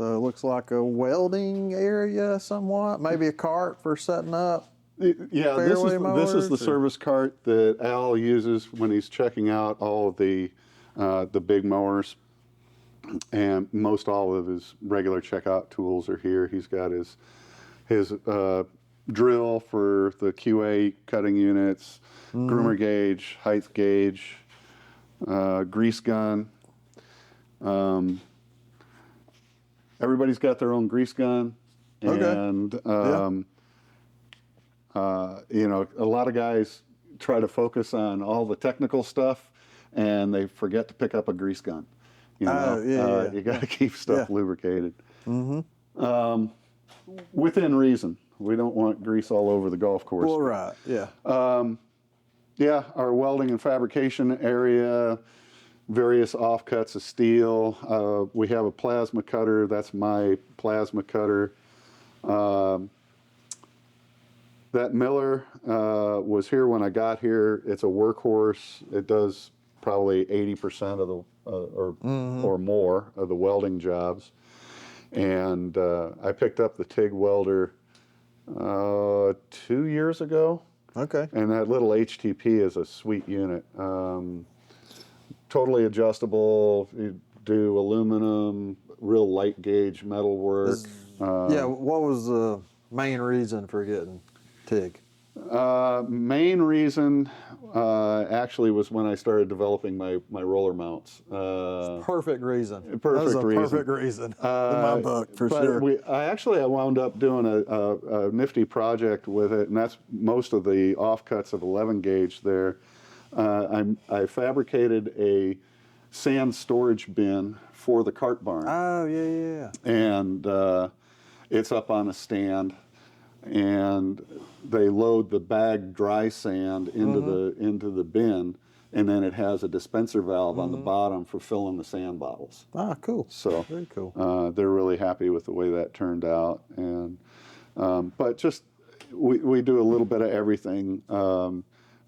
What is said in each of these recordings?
So it looks like a welding area somewhat, maybe a cart for setting up. Yeah, Fairway this is the mowers, or- service cart that Al uses when he's checking out all of the big mowers, and most all of his regular checkout tools are here. He's got his drill for the QA cutting units, groomer gauge, height gauge, grease gun. Everybody's got their own grease gun, and you know, a lot of guys try to focus on all the technical stuff, and they forget to pick up a grease gun. You know, you got to keep stuff lubricated. Within reason. We don't want grease all over the golf course. Well, right, yeah. Yeah, our welding and fabrication area, various offcuts of steel. We have a plasma cutter. That's my plasma cutter. That Miller was here when I got here. It's a workhorse. It does probably 80% of the or more of the welding jobs. And I picked up the TIG welder 2 years ago. Okay. And that little HTP is a sweet unit. Totally adjustable. You do aluminum, real light gauge metal work. Yeah, what was the main reason for getting TIG? Main reason actually was when I started developing my roller mounts. Perfect reason. Perfect that was a reason. Perfect reason in my book, for sure. I wound up doing a nifty project with it, and that's most of the offcuts of 11 gauge there. I fabricated a sand storage bin for the cart barn. Oh, yeah. And it's up on a stand, and they load the bagged dry sand into the bin, and then it has a dispenser valve on the bottom for filling the sand bottles. Ah, cool. So very cool. They're really happy with the way that turned out, and but just we do a little bit of everything.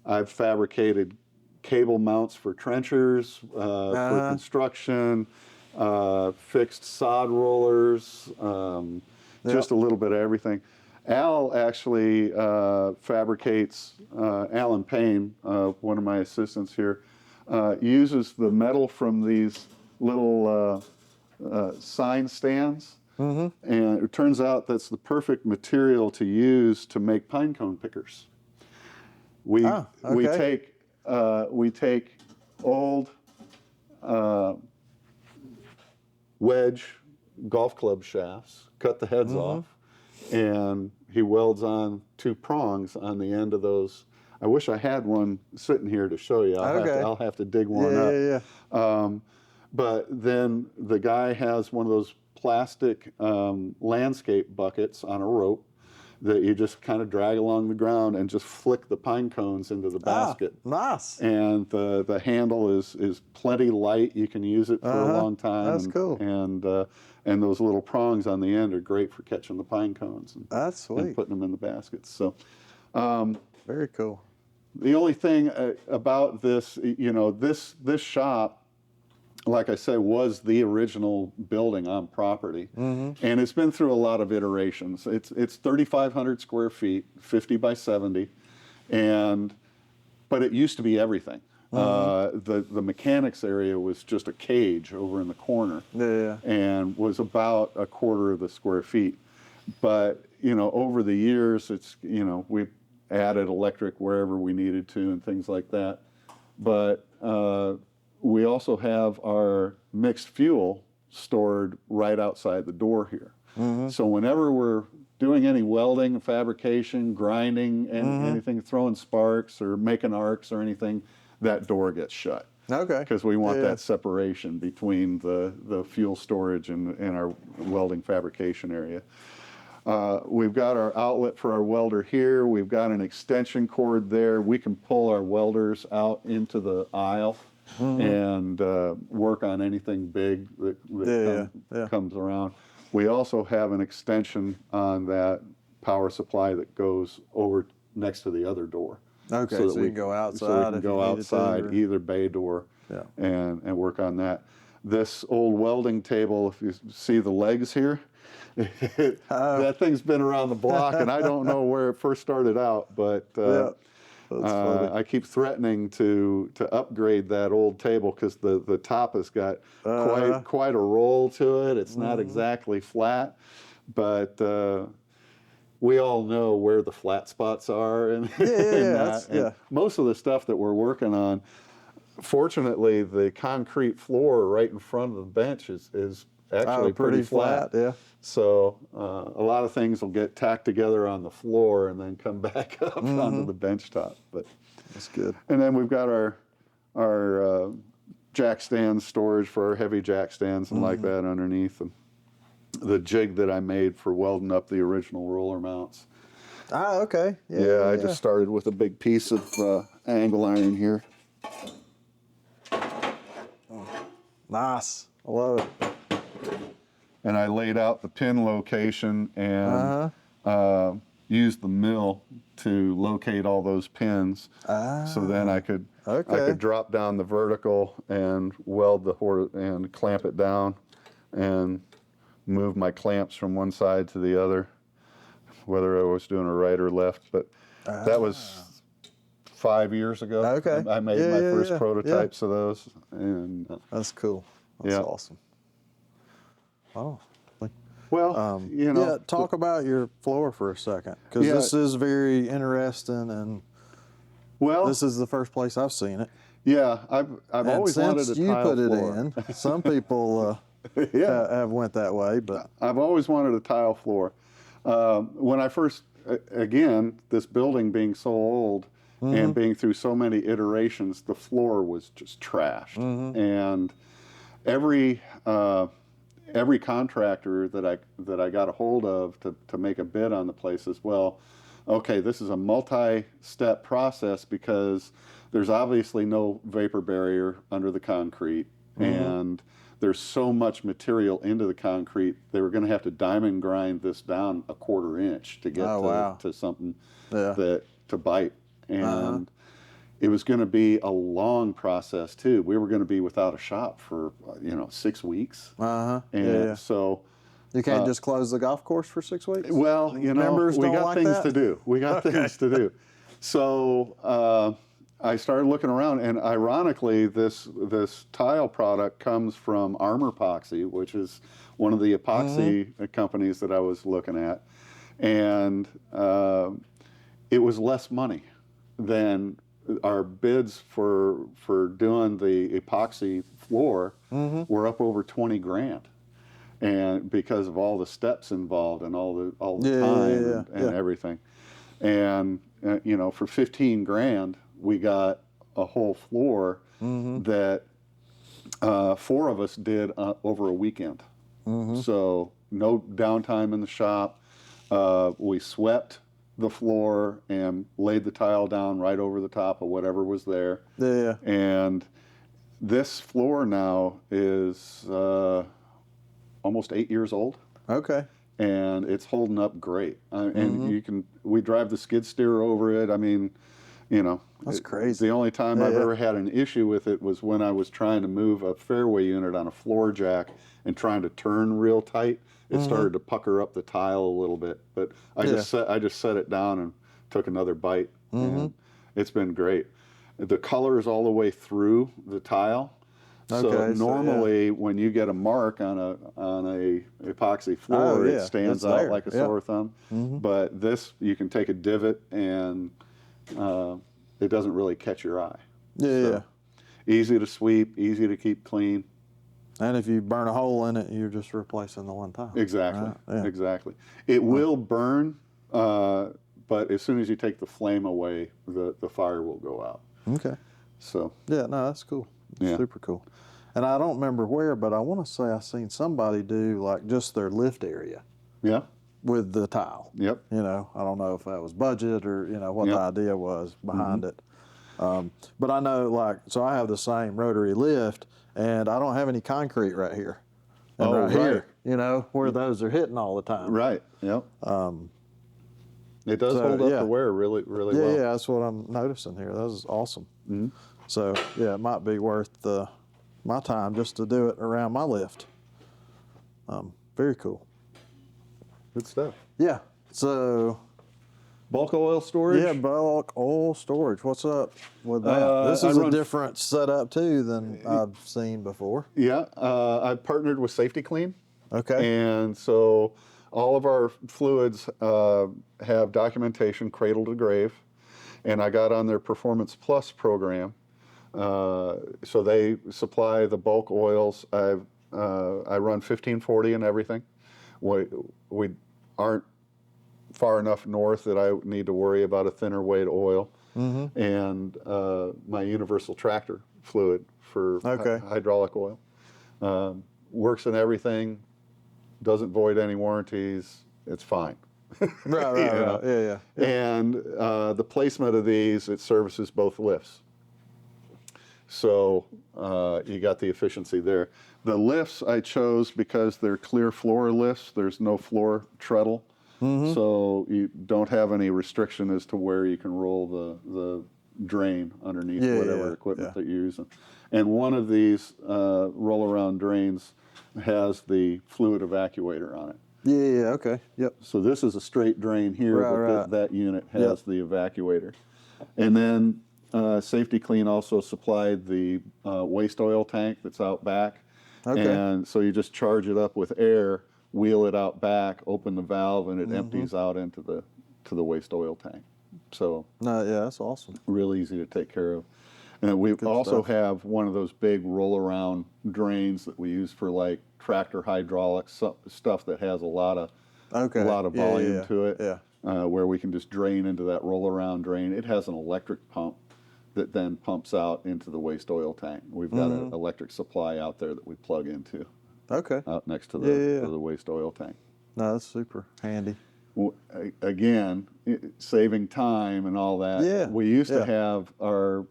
I've fabricated cable mounts for trenchers, for construction, fixed sod rollers, just a little bit of everything. Al actually fabricates, Alan Payne, one of my assistants here, uses the metal from these little sign stands, and it turns out that's the perfect material to use to make pine cone pickers. We take old wedge golf club shafts, cut the heads off, and he welds on 2 prongs on the end of those. I wish I had one sitting here to show you. I'll have to dig one up. But then the guy has one of those plastic landscape buckets on a rope that you just kind of drag along the ground and just flick the pine cones into the basket. Nice. And the handle is plenty light. You can use it for a long time. That's cool. And those little prongs on the end are great for catching the pine cones. That's sweet. And putting them in the baskets. So, very cool. The only thing about this, you know, this shop, like I said, was the original building on property, and it's been through a lot of iterations. It's 3,500 square feet, 50 by 70, but it used to be everything. The mechanics area was just a cage over in the corner, and was about 1/4 of the square feet. But you know, over the years, we added electric wherever we needed to and things like that. But we also have our mixed fuel stored right outside the door here. So whenever we're doing any welding, fabrication, grinding, anything, throwing sparks or making arcs or anything, that door gets shut. Okay. Because we want that separation between the fuel storage and our welding fabrication area. We've got our outlet for our welder here. We've got an extension cord there. We can pull our welders out into the aisle and work on anything big that comes around. We also have an extension on that power supply that goes over next to the other door. Okay, so you can go outside. So we can go outside, either bay door, and work on that. this old welding table, if you see the legs here, that thing's been around the block, and I don't know where it first started out, but Yeah. That's funny. I keep threatening to upgrade that old table because the top has got quite a roll to it. It's not exactly flat, but we all know where the flat spots are, and, and most of the stuff that we're working on, fortunately, the concrete floor right in front of the bench is actually pretty flat. Yeah. So a lot of things will get tacked together on the floor and then come back up onto the bench top. But that's good. And then we've got our jack stands, storage for our heavy jack stands and like that underneath, and the jig that I made for welding up the original roller mounts. Ah, okay. Yeah, I just started with a big piece of angle iron here. Nice. I love it. And I laid out the pin location and used the mill to locate all those pins. So then I could drop down the vertical and weld and clamp it down and move my clamps from one side to the other, whether I was doing a right or left. But that was 5 years ago. Okay. I made my first prototypes of those. And that's cool. That's awesome. Oh. Well, talk about your floor for a second, because this is very interesting, and this is the first place I've seen it. Yeah, I've always wanted a tile floor. Since you put it in, some people have went that way, but I've always wanted a tile floor. When I first, again, this building being so old and being through so many iterations, the floor was just trashed, and every contractor that I got a hold of to make a bid on the place as well, okay, this is a multi-step process because there's obviously no vapor barrier under the concrete, and there's so much material into the concrete, they were going to have to diamond grind this down a 1/4 inch to get to something that to bite. And it was going to be a long process too. We were going to be without a shop for 6 weeks. And so you can't just close the golf course for 6 weeks. Well, we got things to do. We got things to do. So I started looking around, and ironically, this tile product comes from Armor Epoxy, which is one of the epoxy companies that I was looking at, and it was less money than our bids for doing the epoxy floor were up over 20 grand, and because of all the steps involved and all the time and everything, and for 15 grand we got a whole floor that 4 of us did over a weekend. So no downtime in the shop. We swept the floor and laid the tile down right over the top of whatever was there. And this floor now is almost 8 years old. Okay. And it's holding up great. And we drive the skid steer over it. I mean, that's crazy. The only time I've ever had an issue with it was when I was trying to move a fairway unit on a floor jack and trying to turn real tight. It started to pucker up the tile a little bit, but I just set it down and took another bite, and it's been great. The color is all the way through the tile. So normally when you get a mark on a epoxy floor, it stands out like a sore thumb. But this, you can take a divot and it doesn't really catch your eye. Easy to sweep, easy to keep clean. And if you burn a hole in it, you're just replacing the one tile. Exactly. Right? Exactly. It will burn, but as soon as you take the flame away, the fire will go out. Okay. So. Yeah, no, that's cool. Super cool. And I don't remember where, but I want to say I seen somebody do like just their lift area. Yeah. With the tile. Yep. I don't know if that was budget or what the idea was behind it. But I know, so I have the same rotary lift, and I don't have any concrete right here. And here, where those are hitting all the time. Right. Yep. It does hold up the wear really, really well. Yeah, that's what I'm noticing here. That is awesome. So, it might be worth my time just to do it around my lift. Very cool. Good stuff. Yeah. So, Bulk oil storage? yeah, bulk oil storage. What's up with that? This is a different setup too than I've seen before. Yeah, I've partnered with Safety Clean. Okay. And so all of our fluids have documentation cradle to grave. And I got on their Performance Plus program. So they supply the bulk oils. I run 1540 and everything. We aren't far enough north that I need to worry about a thinner weight oil. Mm-hmm. And my universal tractor fluid for hydraulic oil. Works in everything, doesn't void any warranties, it's fine. Right. Yeah. And the placement of these, it services both lifts. So you got the efficiency there. The lifts I chose because they're clear floor lifts. There's no floor treadle. Mm-hmm. So you don't have any restriction as to where you can roll the drain underneath whatever equipment that you're using. And one of these roll-around drains has the fluid evacuator on it. Yeah, okay, yep. So this is a straight drain here, but that unit has the evacuator. And then Safety Clean also supplied the waste oil tank that's out back. Okay. And so you just charge it up with air, wheel it out back, open the valve, and it empties out into the waste oil tank. So yeah, that's awesome. Real easy to take care of. And we also have one of those big roll-around drains that we use for like tractor hydraulics, stuff that has a lot of volume to it. Yeah. Where we can just drain into that roll-around drain. It has an electric pump that then pumps out into the waste oil tank. We've got an electric supply out there that we plug into. Okay. Out next to the waste oil tank. No, that's super handy. Again, saving time and all that. Yeah. We used to have our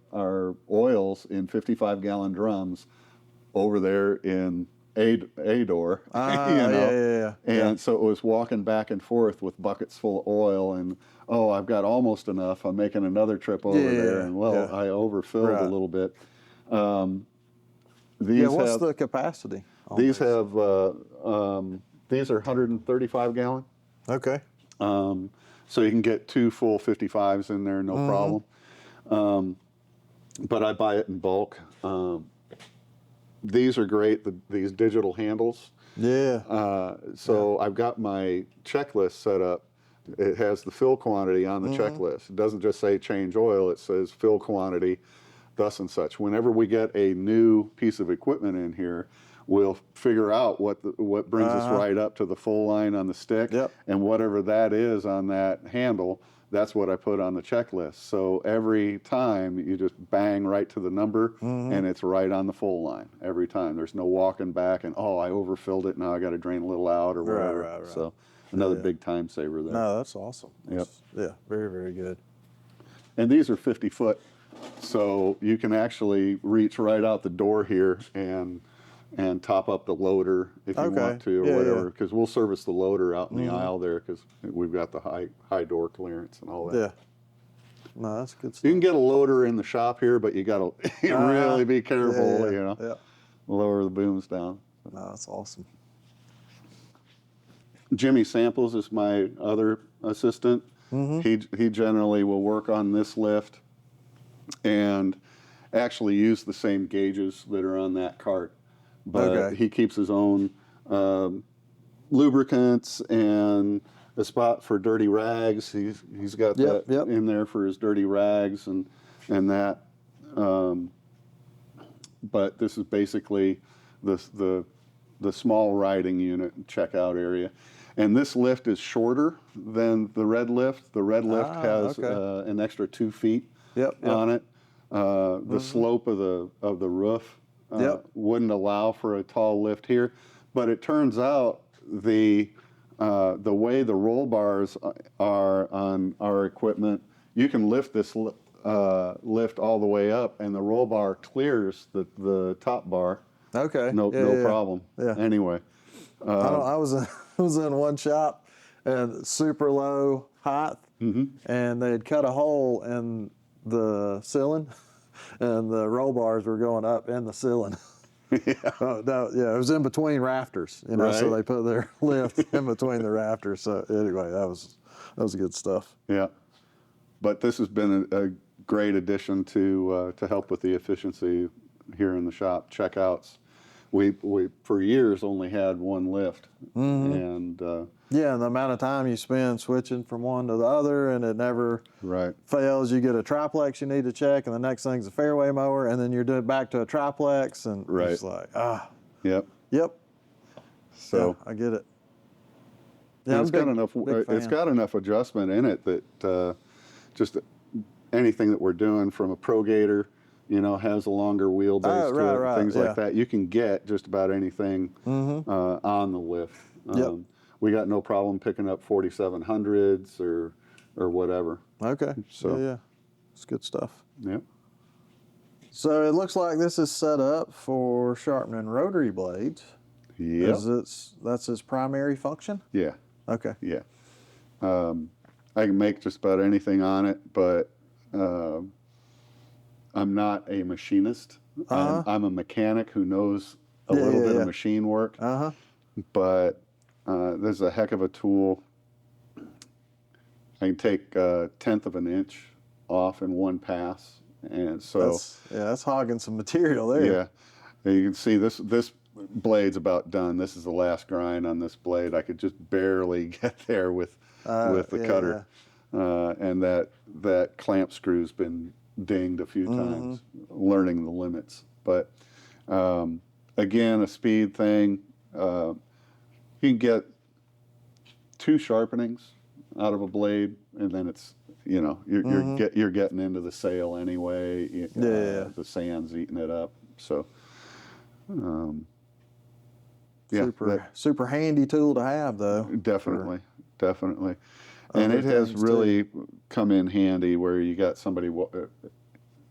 oils in 55-gallon drums over there in a door, And so it was walking back and forth with buckets full of oil, and I've got almost enough. I'm making another trip over there, and I overfilled a little bit. What's the capacity? These have these are 135 gallon. Okay. So you can get 2 full 55s in there, no problem. But I buy it in bulk. These are great, these digital handles. Yeah. So I've got my checklist set up. It has the fill quantity on the checklist. It doesn't just say change oil, it says fill quantity, thus and such. Whenever we get a new piece of equipment in here, we'll figure out what brings us right up to the full line on the stick, and whatever that is on that handle, that's what I put on the checklist. So every time you just bang right to the number, and it's right on the full line every time. There's no walking back and I overfilled it, now I got to drain a little out or whatever. Right. So another big time saver there. No, that's awesome. Yep. Yeah, very, very good. And these are 50 foot, so you can actually reach right out the door here and top up the loader if you want to, or whatever, because we'll service the loader out in the aisle there, because we've got the high door clearance and all that. Yeah. No, that's good stuff. You can get a loader in the shop here, but you got to really be careful, lower the booms down. No, that's awesome. Jimmy Samples is my other assistant. He generally will work on this lift and actually use the same gauges that are on that cart. But he keeps his own lubricants and a spot for dirty rags. He's got that in there for his dirty rags and that. But this is basically the small riding unit and checkout area. And this lift is shorter than the red lift. The red lift has an extra 2 feet on it. The slope of the roof wouldn't allow for a tall lift here, but it turns out the way the roll bars are on our equipment, you can lift this lift all the way up, and the roll bar clears the top bar. Okay. No problem. Yeah. Anyway, I was in one shop and super low height, and they had cut a hole in the ceiling. And the roll bars were going up in the ceiling. No, yeah, it was in between rafters, you know, so Right. they put their lift in between the rafters. So anyway, that was good stuff. Yeah. But this has been a great addition to help with the efficiency here in the shop. Checkouts. We for years only had one lift, and Yeah, and the amount of time you spend switching from one to the other, and it never right. fails. You get a triplex you need to check, and the next thing's a fairway mower, and then you're doing back to a triplex, and Right. it's like, Yep. yep, So yeah, I get it. and Yeah, it's got enough. It's got enough adjustment in it that just anything that we're doing from a Pro Gator, you know, has a longer wheelbase to it, right, things yeah. like that. You can get just about anything on the lift. Yep. We got no problem picking up 4700s or whatever. Okay, So yeah, it's good stuff. yeah. So it looks like this is set up for sharpening rotary blades. Yep. That's its primary function? Yeah. Okay. Yeah. I can make just about anything on it, but I'm not a machinist. I'm a mechanic who knows a little bit of machine work. But there's a heck of a tool. I can take a 1/10 of an inch off in one pass, and so that's hogging some material there. yeah, and you can see this blade's about done. This is the last grind on this blade. I could just barely get there with the cutter, and that clamp screw's been dinged a few times, learning the limits. But again, a speed thing. You can get 2 sharpenings out of a blade, and then it's, you know, you're getting into the sail anyway. The sand's eating it up. So yeah, super handy tool to have, though. Definitely. And it has really come in handy where you got somebody,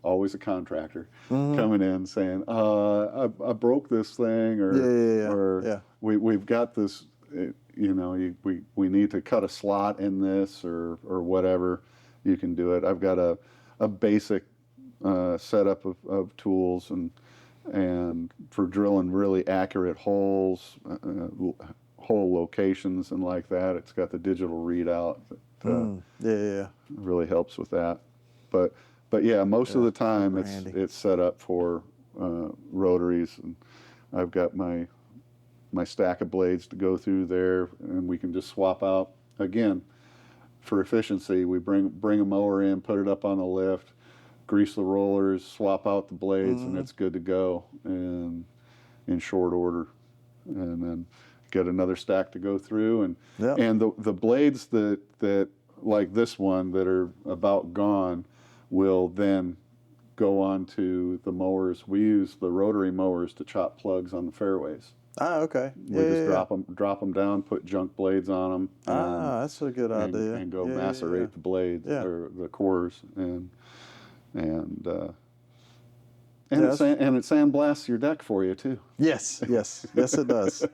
always a contractor, coming in saying, I broke this thing, or we've got this, you know, we need to cut a slot in this or whatever. You can do it. I've got a basic setup of tools and for drilling really accurate holes, hole locations and like that. It's got the digital readout that really helps with that. But yeah, most of the time it's set up for rotaries, and I've got my stack of blades to go through there, and we can just swap out. Again, for efficiency, we bring a mower in, put it up on the lift, grease the rollers, swap out the blades, and it's good to go in short order. And then get another stack to go through, and the blades that like this one that are about gone will then go on to the mowers. We use the rotary mowers to chop plugs on the fairways. Okay. We just drop them down, put junk blades on them. That's a good idea. And go macerate the blades or the cores, and it sandblasts your deck for you too. Yes, it does.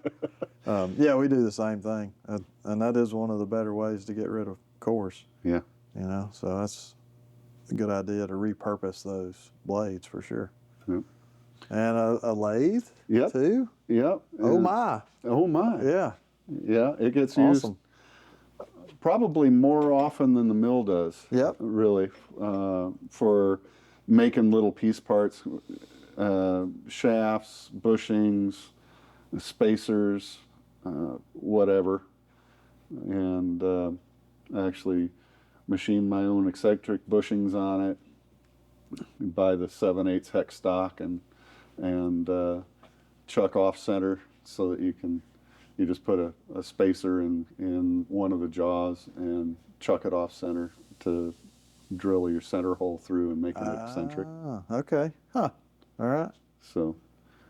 We do the same thing, and that is one of the better ways to get rid of cores. Yeah. You know, so that's a good idea to repurpose those blades for sure. Yep. And a lathe too. Yep. Oh my. Yeah. Yeah, it gets used probably more often than the mill does. Yep. Really, for making little piece parts, shafts, bushings, spacers, whatever. And I actually machine my own eccentric bushings on it. You buy the 7/8 hex stock and chuck off center so that you just put a spacer in one of the jaws and chuck it off center to drill your center hole through and make it eccentric. Okay. Huh. All right. So.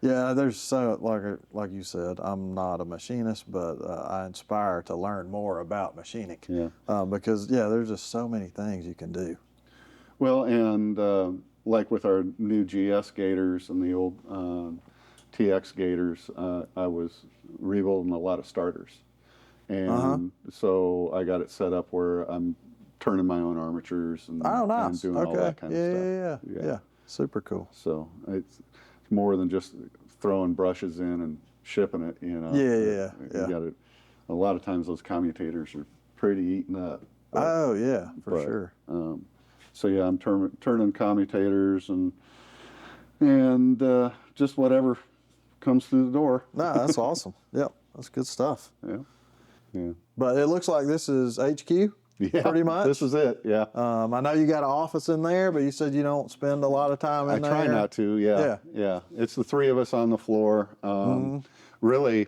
Yeah, there's like you said, I'm not a machinist, but I inspire to learn more about machining. Yeah. Because there's just so many things you can do. Well, and like with our new GS gators and the old TX gators, I was rebuilding a lot of starters, and so I got it set up where I'm turning my own armatures and, and doing all that kind of stuff. Yeah. Super cool. So it's more than just throwing brushes in and shipping it, you know. Yeah. You got it. A lot of times those commutators are pretty eaten up. Oh yeah, for sure. So yeah, I'm turning commutators and just whatever comes through the door. No, that's awesome. Yep, that's good stuff. Yeah. But it looks like this is HQ, Yeah, pretty much. This is it. Yeah. I know you got an office in there, but you said you don't spend a lot of time in there. I try not to. Yeah. It's the three of us on the floor. Really,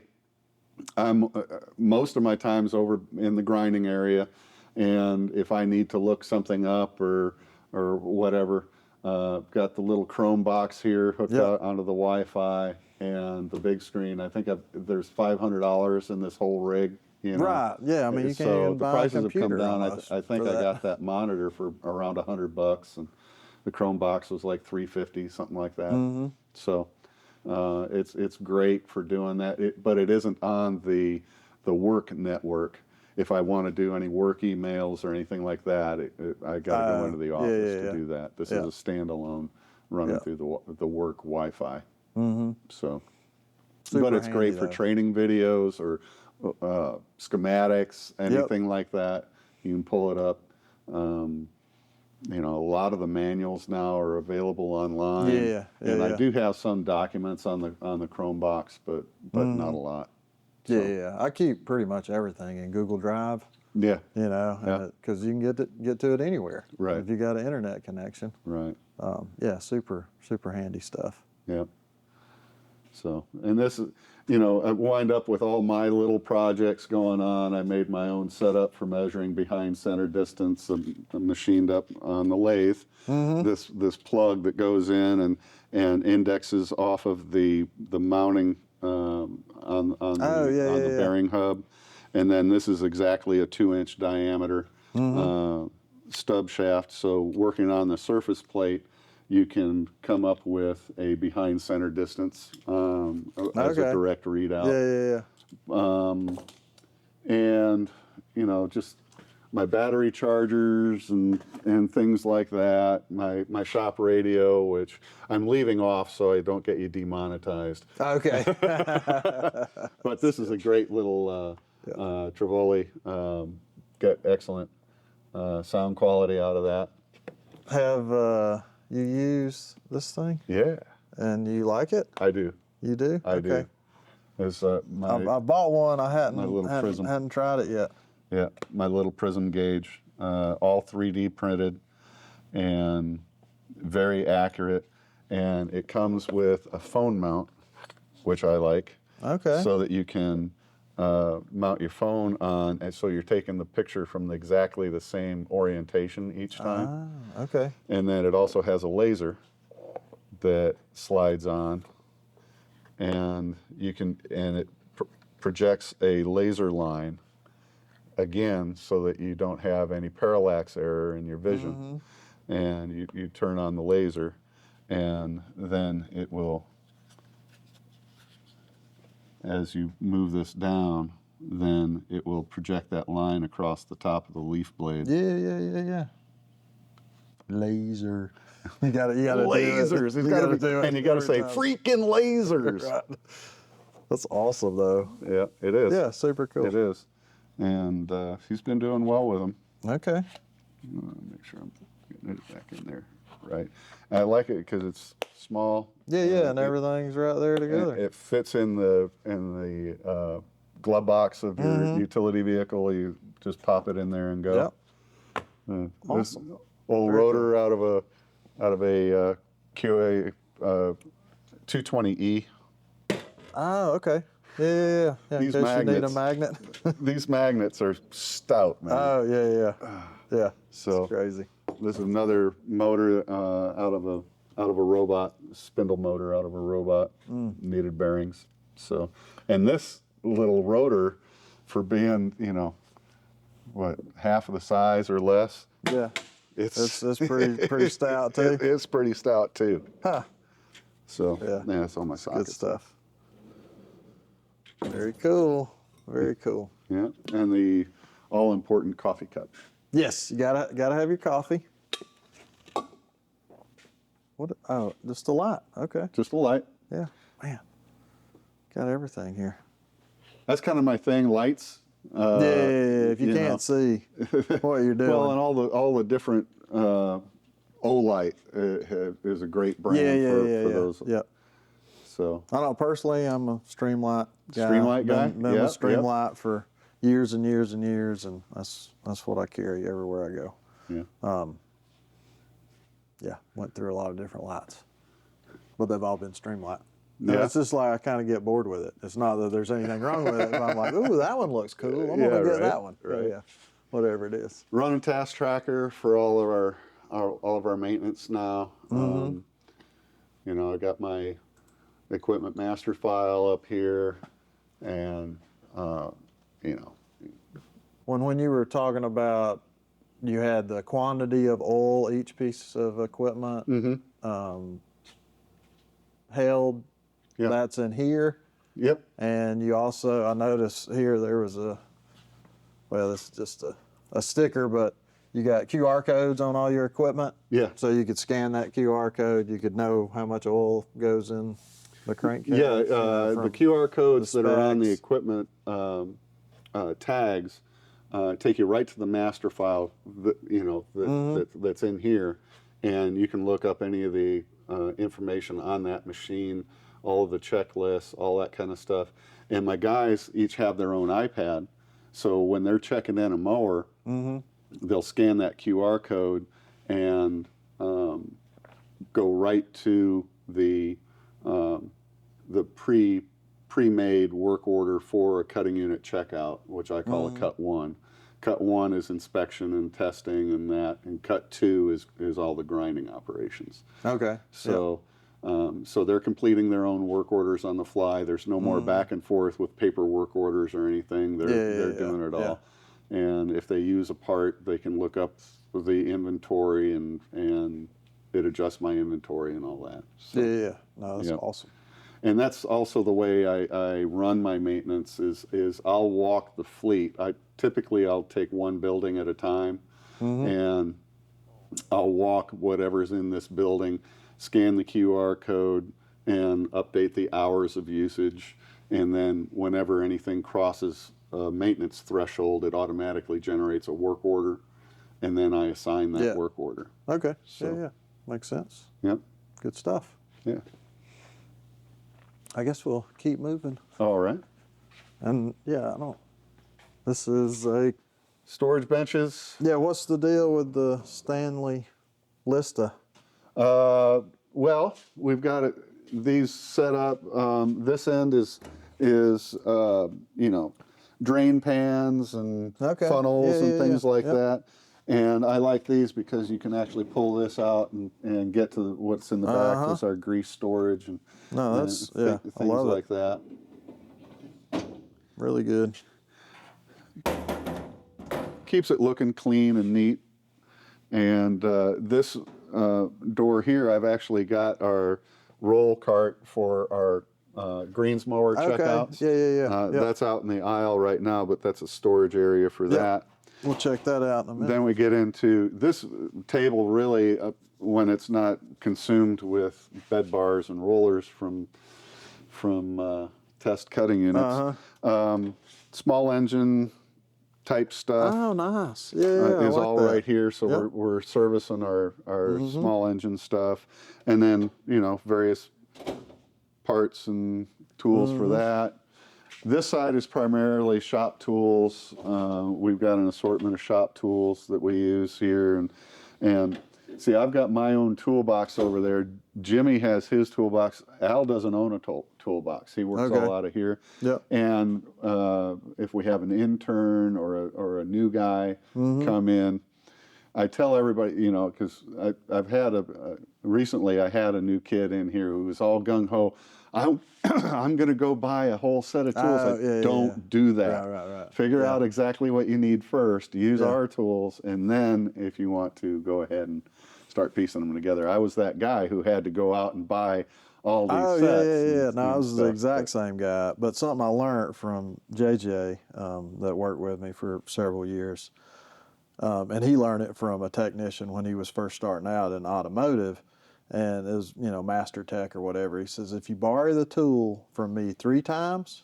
I'm most of my time's over in the grinding area, and if I need to look something up or whatever, got the little Chrome box here hooked out onto the Wi-Fi and the big screen. I think there's $500 in this whole rig. You know? Right. Yeah. I mean, you can't So even the buy prices a have come computer down. almost I think for I that. got that monitor for around $100, and the Chrome box was like $350, something like that. So it's great for doing that. But it isn't on the work network. If I want to do any work emails or anything like that, I got to go into the office to do that. This is a standalone running through the work Wi-Fi. So, but it's great for training videos or schematics, anything like that. You can pull it up. You know, a lot of the manuals now are available online. And I do have some documents on the Chrome box, but not a lot. So. Yeah. I keep pretty much everything in Google Drive. Yeah. You know, because you can get to it anywhere. Right. If you got an internet connection. Right. Yeah. Super handy stuff. Yeah. So, and this is, you know, I wind up with all my little projects going on. I made my own setup for measuring behind center distance. I'm machined up on the lathe. This plug that goes in and indexes off of the mounting on the bearing hub, and then this is exactly a 2-inch diameter stub shaft. So working on the surface plate, you can come up with a behind center distance as a direct readout. And you know, just my battery chargers and things like that. My shop radio, which I'm leaving off so I don't get you demonetized. Okay. But this is a great little Trivoli. Got excellent sound quality out of that. Have you used this thing? Yeah. And you like it? I do. You do? I do. It's I bought one. I Prism. hadn't tried it yet. Yeah, my little Prism gauge, all 3D printed and very accurate. And it comes with a phone mount, which I like. Okay. So that you can mount your phone on, and so you're taking the picture from exactly the same orientation each time. Okay. And then it also has a laser that slides on, and it projects a laser line again, so that you don't have any parallax error in your vision. And you turn on the laser, and then it will, as you move this down, then it will project that line across the top of the leaf blade. Yeah. Laser. You got to lasers. You got to do it. And you got to say freaking lasers. Right. That's awesome, though. Yeah, it is. Yeah, super cool. It is. And he's been doing well with them. Okay. Make sure I'm getting it back in there. Right. I like it because it's small. Yeah, and everything's right there together. It fits in the glove box of your utility vehicle. You just pop it in there and go. Yep. This Awesome. old rotor out of a QA 220E. Oh, okay. Yeah. These in case you need a magnets. magnet. These magnets are stout, man. Oh, yeah. So it's crazy. This is another motor out of a robot, spindle motor out of a robot. Needed bearings. So, and this little rotor, for being, you know, what, half of the size or less. Yeah. It's pretty stout too. It's pretty stout too. Huh. So yeah, it's on my sockets. Good stuff. Very cool. Very cool. Yeah, and the all-important coffee cup. Yes, you gotta have your coffee. What? Oh, just a light. Okay. Just a light. Yeah. Man, got everything here. That's kind of my thing. Lights. If you can't see what you're doing. Well, and all the different Olight is a great brand for those. Yeah. So I know personally, I'm a Streamlight guy. Streamlight guy. Been with Streamlight for years and years and years, and that's what I carry everywhere I go. Yeah. Went through a lot of different lights, but they've all been Streamlight. Yeah. It's just like I kind of get bored with it. It's not that there's anything wrong with it, but I'm like, ooh, that one looks cool. I'm gonna get that one. Right. Yeah, whatever it is. Run a task tracker for all of our maintenance now. You know, I got my equipment master file up here, and you know. When you were talking about, you had the quantity of oil each piece of equipment held. Yep. That's in here. Yep. And you also, I noticed here there was this is just a sticker, but you got QR codes on all your equipment. Yeah. So you could scan that QR code. You could know how much oil goes in the crankcase. Yeah. The QR codes that are on the specs. equipment tags take you right to the master file. That's in here, and you can look up any of the information on that machine, all of the checklists, all that kind of stuff. And my guys each have their own iPad, so when they're checking in a mower, they'll scan that QR code and go right to the pre-made work order for a cutting unit checkout, which I call a cut one. Cut one is inspection and testing and that, and cut two is all the grinding operations. Okay. So, so they're completing their own work orders on the fly. There's no more back and forth with paper work orders or anything. They're doing it all. And if they use a part, they can look up the inventory and it adjusts my inventory and all that. So, No, that's awesome. And that's also the way I run my maintenance is I'll walk the fleet. I'll take one building at a time, and I'll walk whatever's in this building, scan the QR code, and update the hours of usage. And then whenever anything crosses a maintenance threshold, it automatically generates a work order, and then I assign that work order. Okay. So, Makes sense. Yep. Good stuff. Yeah. I guess we'll keep moving. All right. And this is a Storage benches. Yeah, what's the deal with the Stanley Lista? Well, we've got these set up. This end is drain pans and funnels and things like that. And I like these because you can actually pull this out and get to what's in the back. This is our grease storage and things like that. Really good. Keeps it looking clean and neat. And this door here, I've actually got our roll cart for our greens mower checkouts. Yeah. That's out in the aisle right now, but that's a storage area for that. We'll check that out in a minute. Then we get into this table really, when it's not consumed with bed bars and rollers from test cutting units. Small engine type stuff. Oh, nice. Is all right here. So we're servicing our small engine stuff, and then various parts and tools for that. This side is primarily shop tools. We've got an assortment of shop tools that we use here, and see, I've got my own toolbox over there. Jimmy has his toolbox. Al doesn't own a toolbox. He works all out of here. Yep. And if we have an intern or a new guy come in, I tell everybody, because I've had recently I had a new kid in here who was all gung ho. I'm going to go buy a whole set of tools. Don't do that. Right. Figure out exactly what you need first. Use our tools, and then if you want to, go ahead and start piecing them together. I was that guy who had to go out and buy all these sets. No, I was the exact same guy. But something I learned from JJ that worked with me for several years, and he learned it from a technician when he was first starting out in automotive. and it was, Master Tech or whatever. He says, if you borrow the tool from me 3 times,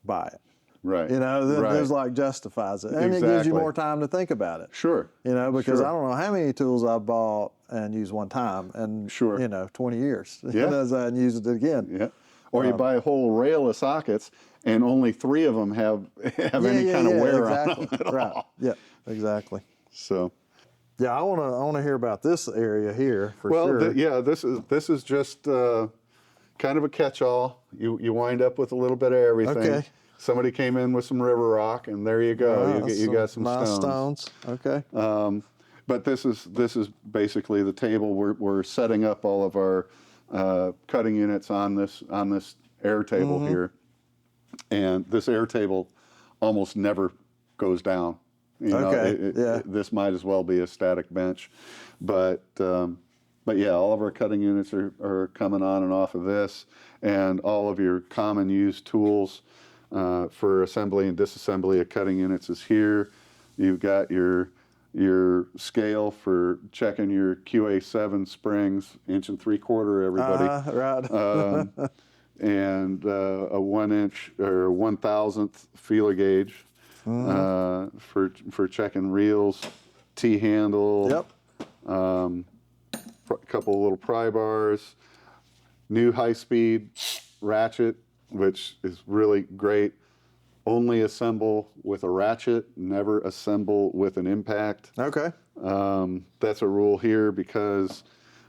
buy it. Right. Then right. there's like justifies it. And Exactly. it gives you more time to think about it. Sure. Because Sure. I don't know how many tools I bought and used one time in, Sure. 20 years. Yeah. As I used it again. Yeah. Or you buy a whole rail of sockets and only 3 of them have any kind of wear exactly. on them at right. all. Yeah, exactly. So. Yeah, I want to hear about this area here for sure. Well, this is just kind of a catch-all. You wind up with a little bit of everything. Okay. Somebody came in with some river rock, and there you go. You got some nice stones. Okay. But this is basically the table. We're setting up all of our cutting units on this air table here, and this air table almost never goes down. This might as well be a static bench, but yeah, all of our cutting units are coming on and off of this, and all of your common used tools for assembly and disassembly of cutting units is here. You've got your scale for checking your QA7 springs, 1 3/4, everybody. Right. And a 1 inch or 1,000th feeler gauge for checking reels, T-handle. Yep. A couple of little pry bars, new high-speed ratchet, which is really great. Only assemble with a ratchet, never assemble with an impact. Okay. That's a rule here because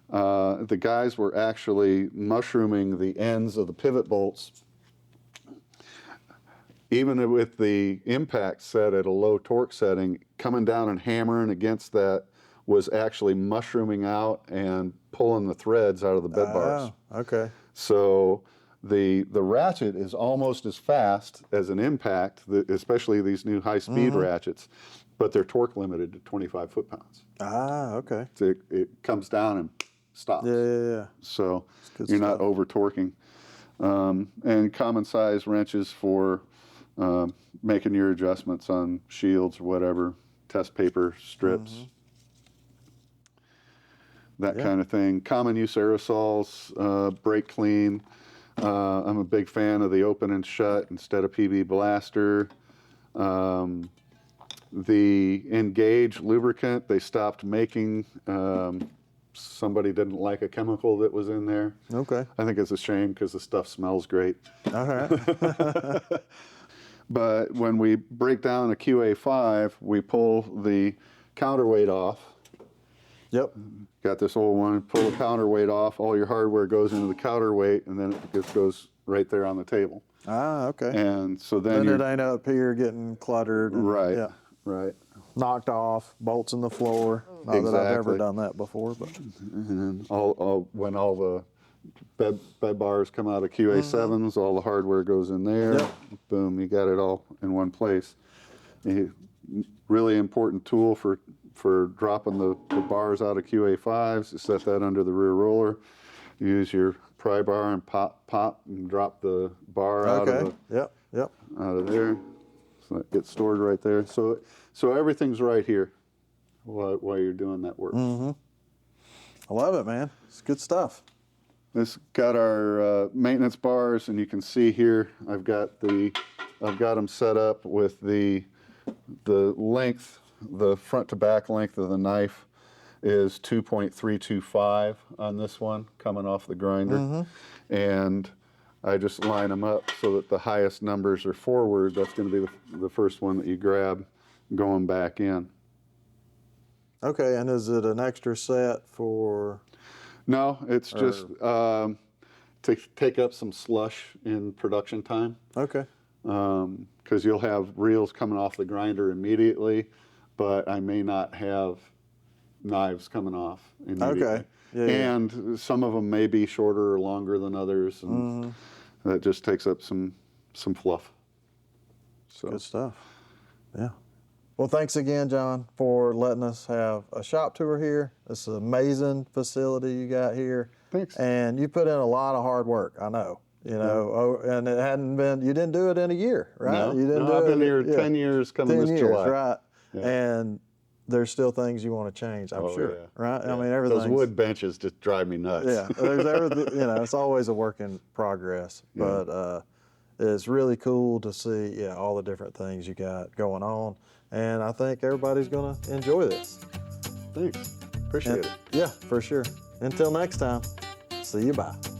the guys were actually mushrooming the ends of the pivot bolts. Even with the impact set at a low torque setting, coming down and hammering against that was actually mushrooming out and pulling the threads out of the bed bars. Okay. So the ratchet is almost as fast as an impact, especially these new high-speed ratchets, but they're torque limited to 25 foot-pounds. Okay. So it comes down and stops. Yeah. So you're not over-torquing. And common size wrenches for making your adjustments on shields or whatever, test paper strips, that kind of thing. Common use aerosols, brake clean. I'm a big fan of the open and shut instead of PB blaster. The Engage lubricant, they stopped making. Somebody didn't like a chemical that was in there. Okay. I think it's a shame because the stuff smells great. All right. But when we break down a QA5, we pull the counterweight off. Yep. Got this old one, pull the counterweight off, all your hardware goes into the counterweight, and then it just goes right there on the table. Okay. And so then it ain't up here getting cluttered. Right, yeah. right. Knocked off, bolts in the floor. Not that I've ever done that before, but. And then when all the bed bars come out of QA7s, all the hardware goes in there. Yep. Boom, you got it all in one place. Really important tool for dropping the bars out of QA5s. You set that under the rear roller. Use your pry bar and pop, and drop the bar out of out of there. So it gets stored right there. So everything's right here while you're doing that work. I love it, man. It's good stuff. This got our maintenance bars, and you can see here I've got them set up with the length, the front to back length of the knife is 2.325 on this one coming off the grinder, and I just line them up so that the highest numbers are forward. That's going to be the first one that you grab going back in. Okay, and is it an extra set for? No, it's just to take up some slush in production time. Okay. Because you'll have reels coming off the grinder immediately, but I may not have knives coming off immediately. Okay. Yeah, and some of them may be shorter or longer than others, and that just takes up some fluff. So. Good stuff. Yeah. Well, thanks again, John, for letting us have a shop tour here. It's an amazing facility you got here. Thanks. And you put in a lot of hard work, I know. And it hadn't been, you didn't do it in a year, right? No, you didn't I've been here 10 years coming this July. Right. Yeah. And there's still things you want to change, I'm sure, yeah. right? Yeah. I mean, everything's... Those wood benches just drive me nuts. Yeah, there's everything, you know, it's always a work in progress, Yeah. but it's really cool to see, yeah, all the different things you got going on, and I think everybody's gonna enjoy this. Thanks. Appreciate it. Yeah, for sure. Until next time, see you, bye.